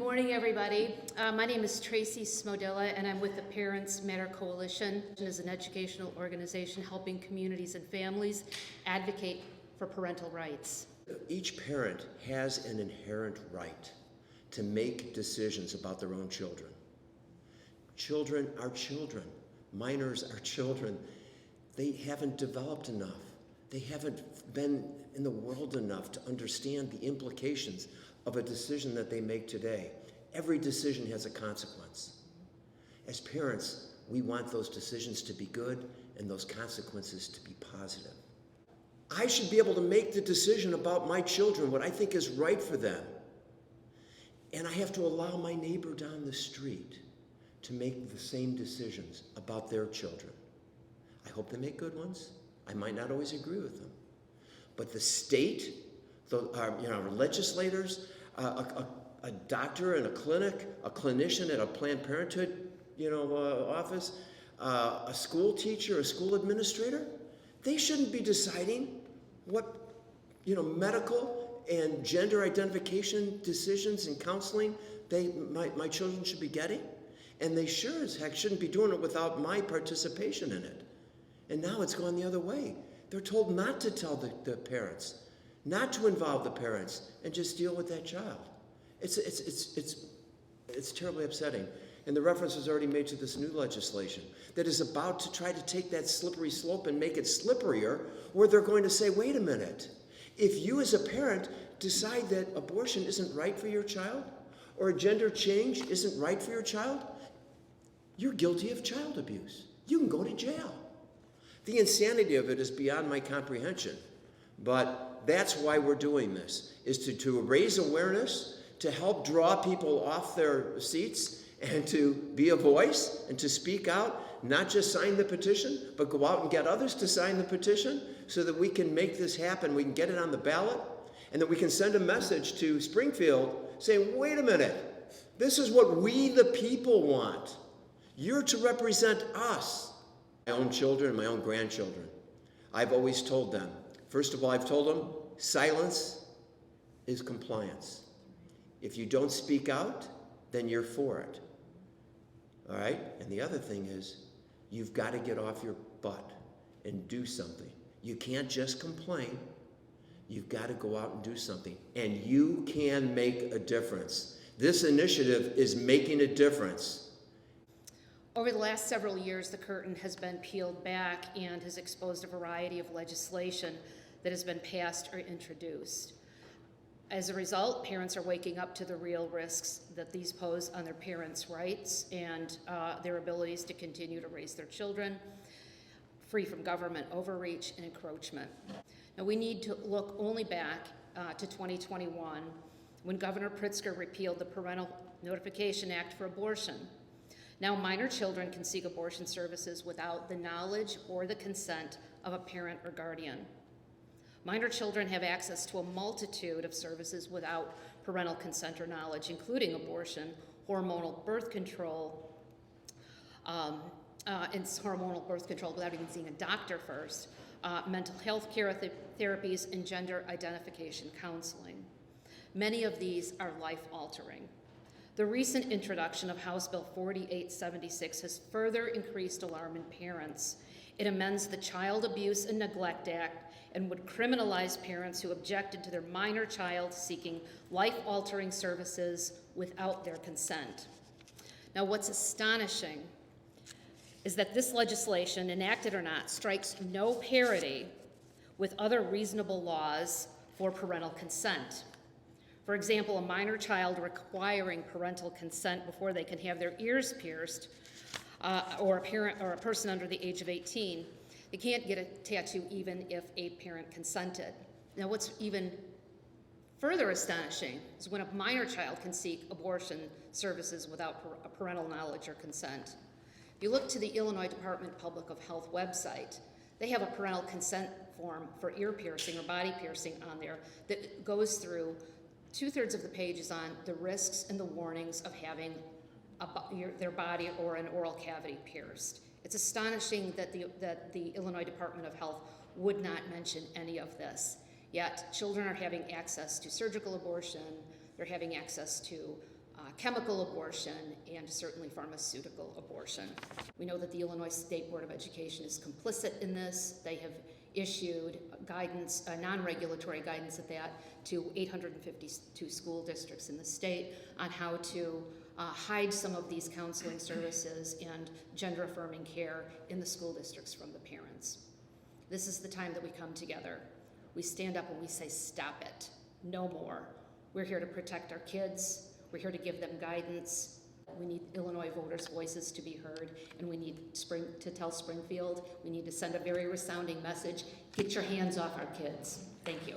morning, everybody. My name is Tracy Smodilla, and I'm with the Parents Matter Coalition, which is an educational organization helping communities and families advocate for parental rights. Each parent has an inherent right to make decisions about their own children. Children are children. Minors are children. They haven't developed enough. They haven't been in the world enough to understand the implications of a decision that they make today. Every decision has a consequence. As parents, we want those decisions to be good and those consequences to be positive. I should be able to make the decision about my children, what I think is right for them. And I have to allow my neighbor down the street to make the same decisions about their children. I hope they make good ones. I might not always agree with them. But the state, our legislators, a doctor in a clinic, a clinician at a Planned Parenthood, office, a school teacher, a school administrator, they shouldn't be deciding what, medical and gender identification decisions and counseling my children should be getting. And they sure as heck shouldn't be doing it without my participation in it. And now it's gone the other way. They're told not to tell the parents, not to involve the parents, and just deal with that child. It's terribly upsetting. And the reference was already made to this new legislation that is about to try to take that slippery slope and make it slipperier, where they're going to say, wait a minute, if you as a parent decide that abortion isn't right for your child, or a gender change isn't right for your child, you're guilty of child abuse. You can go to jail. The insanity of it is beyond my comprehension. But that's why we're doing this, is to raise awareness, to help draw people off their seats, and to be a voice, and to speak out, not just sign the petition, but go out and get others to sign the petition so that we can make this happen. We can get it on the ballot, and that we can send a message to Springfield saying, wait a minute, this is what we the people want. You're to represent us. My own children and my own grandchildren, I've always told them, first of all, I've told them, silence is compliance. If you don't speak out, then you're for it. All right? And the other thing is, you've got to get off your butt and do something. You can't just complain. You've got to go out and do something. And you can make a difference. This initiative is making a difference. Over the last several years, the curtain has been peeled back and has exposed a variety of legislation that has been passed or introduced. As a result, parents are waking up to the real risks that these pose on their parents' rights and their abilities to continue to raise their children free from government overreach and encroachment. Now, we need to look only back to 2021, when Governor Pritzker repealed the Parental Notification Act for abortion. Now, minor children can seek abortion services without the knowledge or the consent of a parent or guardian. Minor children have access to a multitude of services without parental consent or knowledge, including abortion, hormonal birth control, without even seeing a doctor first, mental health care therapies, and gender identification counseling. Many of these are life-altering. The recent introduction of House Bill 4876 has further increased alarm in parents. It amends the Child Abuse and Neglect Act and would criminalize parents who objected to their minor child seeking life-altering services without their consent. Now, what's astonishing is that this legislation, enacted or not, strikes no parity with other reasonable laws for parental consent. For example, a minor child requiring parental consent before they can have their ears pierced, or a person under the age of 18, they can't get a tattoo even if a parent consented. Now, what's even further astonishing is when a minor child can seek abortion services without parental knowledge or consent. If you look to the Illinois Department of Public Health website, they have a parental consent form for ear piercing or body piercing on there that goes through 2/3 of the page is on the risks and the warnings of having their body or an oral cavity pierced. It's astonishing that the Illinois Department of Health would not mention any of this. Yet children are having access to surgical abortion, they're having access to chemical abortion, and certainly pharmaceutical abortion. We know that the Illinois State Board of Education is complicit in this. They have issued guidance, non-regulatory guidance at that, to 852 school districts in the state on how to hide some of these counseling services and gender-affirming care in the school districts from the parents. This is the time that we come together. We stand up and we say, stop it, no more. We're here to protect our kids. We're here to give them guidance. We need Illinois voters' voices to be heard, and we need to tell Springfield, we need to send a very resounding message. Get your hands off our kids. Thank you.